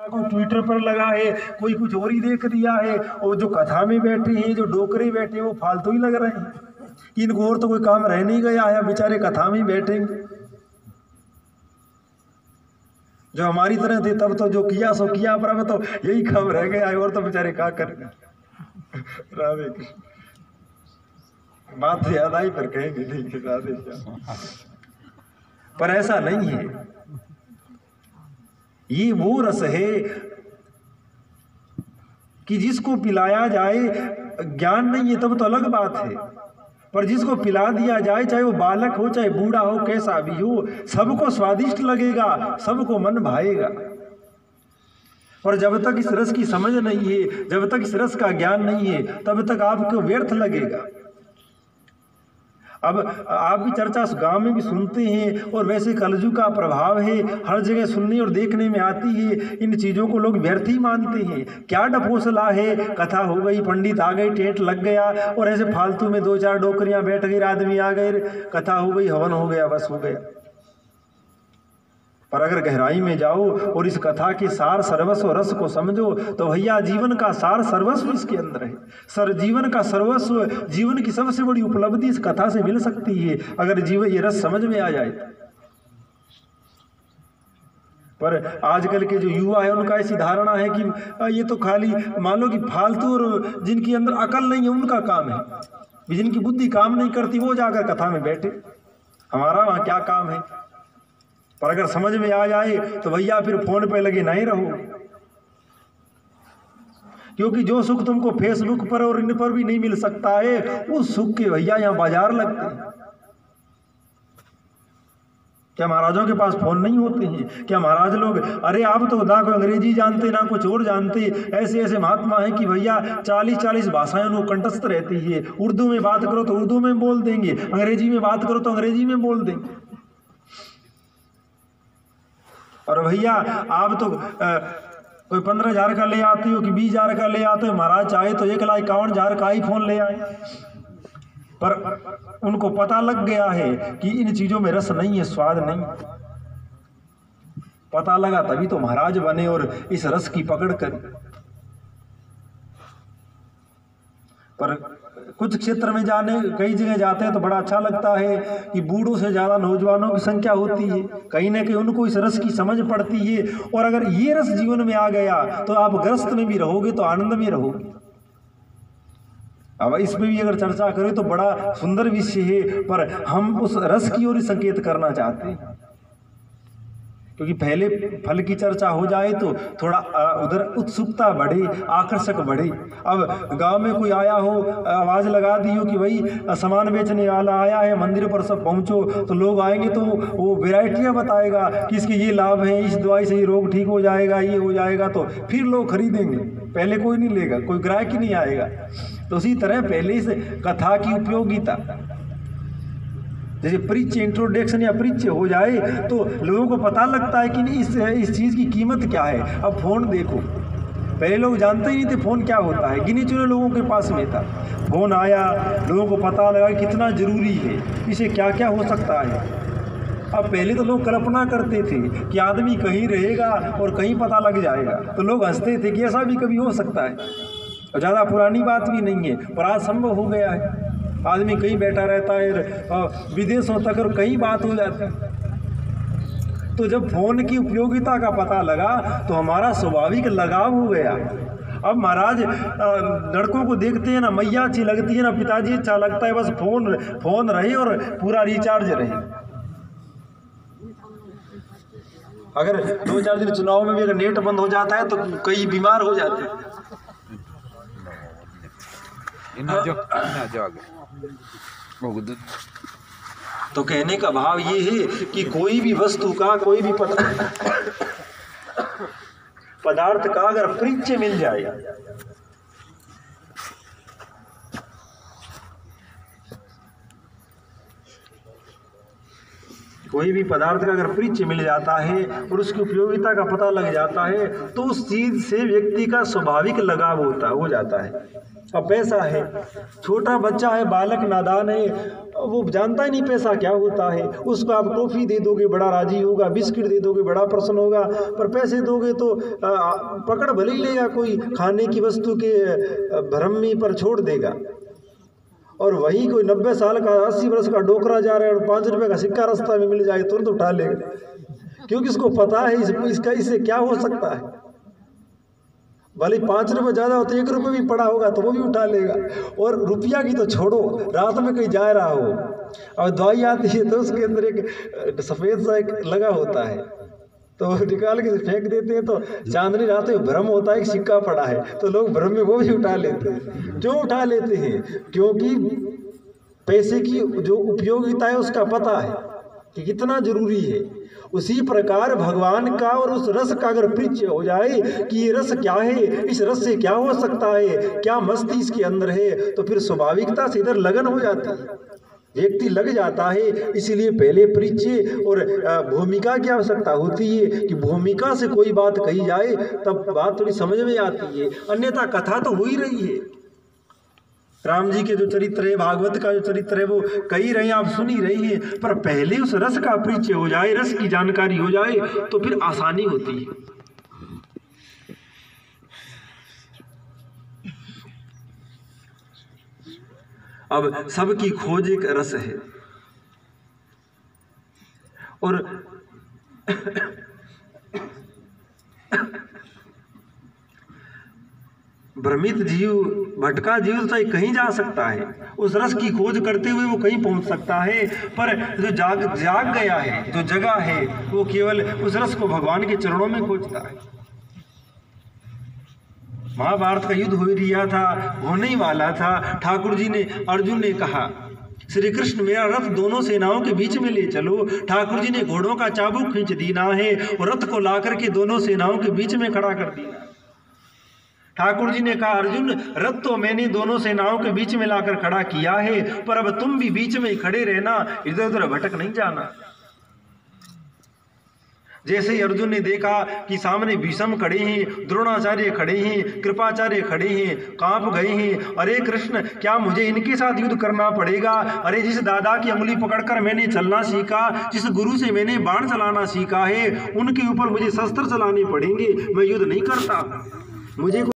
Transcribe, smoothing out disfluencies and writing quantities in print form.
कोई ट्विटर पर लगा है, कोई कुछ और ही देख दिया है, और जो कथा में बैठे हैं, जो डोकरे बैठे हैं, वो फालतू ही लग रहे हैं। इनको और तो कोई काम रह नहीं गया है, बेचारे कथा में बैठेंगे। जो हमारी तरह थे तब तो जो किया सो किया, पर अब तो यही काम रह गया है, और तो बेचारे क्या करें। राधे कृष्ण। बात याद आई पर कहेंगे नहीं कि राधे श्याम। पर ऐसा नहीं है, ये वो रस है कि जिसको पिलाया जाए, ज्ञान नहीं है तब तो अलग बात है, पर जिसको पिला दिया जाए, चाहे वो बालक हो चाहे बूढ़ा हो, कैसा भी हो, सबको स्वादिष्ट लगेगा, सबको मन भाएगा। और जब तक इस रस की समझ नहीं है, जब तक इस रस का ज्ञान नहीं है, तब तक आपको व्यर्थ लगेगा। अब आप भी चर्चा गांव में भी सुनते हैं, और वैसे कलयुग का प्रभाव है, हर जगह सुनने और देखने में आती है। इन चीज़ों को लोग व्यर्थ ही मानते हैं। क्या डपोसला है, कथा हो गई, पंडित आ गए, टेंट लग गया, और ऐसे फालतू में 2-4 डोकरियां बैठ गई, आदमी आ गए, कथा हो गई, हवन हो गया, बस हो गया। पर अगर गहराई में जाओ और इस कथा के सार सर्वस्व रस को समझो, तो भैया जीवन का सार सर्वस्व इसके अंदर है। सर जीवन का सर्वस्व, जीवन की सबसे बड़ी उपलब्धि इस कथा से मिल सकती है, अगर जीवन ये रस समझ में आ जाए। पर आजकल के जो युवा है, उनका ऐसी धारणा है कि ये तो खाली मान लो कि फालतू, और जिनके अंदर अकल नहीं है उनका काम है, जिनकी बुद्धि काम नहीं करती वो जाकर कथा में बैठे, हमारा वहाँ क्या काम है। पर अगर समझ में आ जाए तो भैया फिर फोन पे लगे नहीं रहो, क्योंकि जो सुख तुमको फेसबुक पर और इन पर भी नहीं मिल सकता है, उस सुख के भैया यहाँ बाजार लगते हैं। क्या महाराजों के पास फोन नहीं होते हैं? क्या महाराज लोग, अरे आप तो ना कोई अंग्रेजी जानते ना कुछ और जानते, ऐसे ऐसे महात्मा हैं कि भैया 40-40 भाषाएं उनको कंठस्थ रहती है। उर्दू में बात करो तो उर्दू में बोल देंगे, अंग्रेजी में बात करो तो अंग्रेजी में बोल देंगे। और भैया आप तो कोई 15,000 का ले आते हो कि 20,000 का ले आते हो, महाराज चाहे तो 1,51,000 का आईफोन ले आए। पर उनको पता लग गया है कि इन चीजों में रस नहीं है, स्वाद नहीं। पता लगा तभी तो महाराज बने और इस रस की पकड़ कर। पर कुछ क्षेत्र में जाने, कई जगह जाते हैं तो बड़ा अच्छा लगता है कि बूढ़ों से ज्यादा नौजवानों की संख्या होती है। कहीं ना कहीं उनको इस रस की समझ पड़ती है, और अगर ये रस जीवन में आ गया तो आप ग्रस्त में भी रहोगे तो आनंद में रहोगे। अब इसमें भी अगर चर्चा करें तो बड़ा सुंदर विषय है, पर हम उस रस की ओर संकेत करना चाहते हैं, क्योंकि पहले फल की चर्चा हो जाए तो थोड़ा उधर उत्सुकता बढ़े, आकर्षक बढ़े। अब गांव में कोई आया हो, आवाज लगा दी हो कि भाई सामान बेचने वाला आया है, मंदिर पर सब पहुंचो, तो लोग आएंगे तो वो वैरायटियां बताएगा कि इसके ये लाभ है, इस दवाई से ये रोग ठीक हो जाएगा, ये हो जाएगा, तो फिर लोग खरीदेंगे। पहले कोई नहीं लेगा, कोई ग्राहक ही नहीं आएगा। तो उसी तरह पहले से कथा की उपयोगिता, जैसे परिचय, इंट्रोडक्शन या परिचय हो जाए तो लोगों को पता लगता है कि इस चीज़ की कीमत क्या है। अब फोन देखो, पहले लोग जानते ही नहीं थे फोन क्या होता है, गिने चुने लोगों के पास में था। फोन आया, लोगों को पता लगा कितना जरूरी है, इसे क्या क्या हो सकता है। अब पहले तो लोग कल्पना करते थे कि आदमी कहीं रहेगा और कहीं पता लग जाएगा, तो लोग हंसते थे कि ऐसा भी कभी हो सकता है। और ज़्यादा पुरानी बात भी नहीं है, पर आज संभव हो गया है। आदमी कहीं बैठा रहता है, विदेशों तक और कहीं बात हो जाती है। तो जब फोन की उपयोगिता का पता लगा तो हमारा स्वाभाविक लगाव हो गया। अब महाराज लड़कों को देखते हैं ना, मैया अच्छी लगती है ना, पिताजी अच्छा लगता है, बस फोन रहे और पूरा रिचार्ज रहे। अगर 2-4 दिन चुनाव में भी अगर नेट बंद हो जाता है तो कई बीमार हो जाते हैं। तो कहने का भाव ये है कि कोई भी वस्तु का, कोई भी पदार्थ का अगर परिचय मिल जाए, कोई भी पदार्थ का अगर परिचय मिल जाता है और उसकी उपयोगिता का पता लग जाता है तो उस चीज से व्यक्ति का स्वाभाविक लगाव हो जाता है। अब पैसा है, छोटा बच्चा है, बालक नादान है, वो जानता ही नहीं पैसा क्या होता है। उसको आप टॉफी दे दोगे बड़ा राजी होगा, बिस्किट दे दोगे बड़ा प्रसन्न होगा, पर पैसे दोगे तो पकड़ भले ही लेगा, कोई खाने की वस्तु के भ्रम में पर छोड़ देगा। और वही कोई 90 साल का 80 वर्ष का डोकरा जा रहा है और 5 रुपए का सिक्का रास्ता में मिल जाए तुरंत उठा लेगा, क्योंकि इसको पता है इससे क्या हो सकता है। भले 5 रुपये ज़्यादा हो तो 1 रुपये भी पड़ा होगा तो वो भी उठा लेगा। और रुपया की तो छोड़ो, रात में कहीं जा रहा हो और दवाई आती है तो उसके अंदर एक सफ़ेद सा एक लगा होता है तो निकाल के फेंक देते हैं, तो चांदनी रात में भ्रम होता है एक सिक्का पड़ा है तो लोग भ्रम में वो भी उठा लेते हैं। क्यों उठा लेते हैं? क्योंकि पैसे की जो उपयोगिता है उसका पता है कि कितना जरूरी है। उसी प्रकार भगवान का और उस रस का अगर परिचय हो जाए कि ये रस क्या है, इस रस से क्या हो सकता है, क्या मस्ती इसके अंदर है, तो फिर स्वाभाविकता से इधर लगन हो जाती है, व्यक्ति लग जाता है। इसीलिए पहले परिचय और भूमिका की आवश्यकता होती है कि भूमिका से कोई बात कही जाए तब बात थोड़ी समझ में आती है, अन्यथा कथा तो हो ही रही है। राम जी के जो चरित्र है, भागवत का जो चरित्र है वो कही रहे हैं, आप सुन ही रही हैं, पर पहले उस रस का परिचय हो जाए, रस की जानकारी हो जाए तो फिर आसानी होती है। अब सबकी खोज एक रस है और भ्रमित जीव, भटका जीव चाहे कहीं जा सकता है, उस रस की खोज करते हुए वो कहीं पहुंच सकता है, पर जो जाग गया है, जो जगा है, वो केवल उस रस को भगवान के चरणों में खोजता है। महाभारत का युद्ध हो रहा था, होने ही वाला था। ठाकुर जी ने, अर्जुन ने कहा, श्री कृष्ण मेरा रथ दोनों सेनाओं के बीच में ले चलो। ठाकुर जी ने घोड़ों का चाबुक खींच दीना है और रथ को ला करके दोनों सेनाओं के बीच में खड़ा कर दिया। ठाकुर जी ने कहा, अर्जुन रथ तो मैंने दोनों सेनाओं के बीच में लाकर खड़ा किया है, पर अब तुम भी बीच में ही खड़े रहना, इधर उधर भटक नहीं जाना। जैसे ही अर्जुन ने देखा कि सामने भीष्म खड़े हैं, द्रोणाचार्य खड़े हैं, कृपाचार्य खड़े हैं, कांप गए हैं। अरे कृष्ण, क्या मुझे इनके साथ युद्ध करना पड़ेगा? अरे जिस दादा की उंगली पकड़कर मैंने चलना सीखा, जिस गुरु से मैंने बाण चलाना सीखा है, उनके ऊपर मुझे शस्त्र चलाने पड़ेंगे। मैं युद्ध नहीं करता, मुझे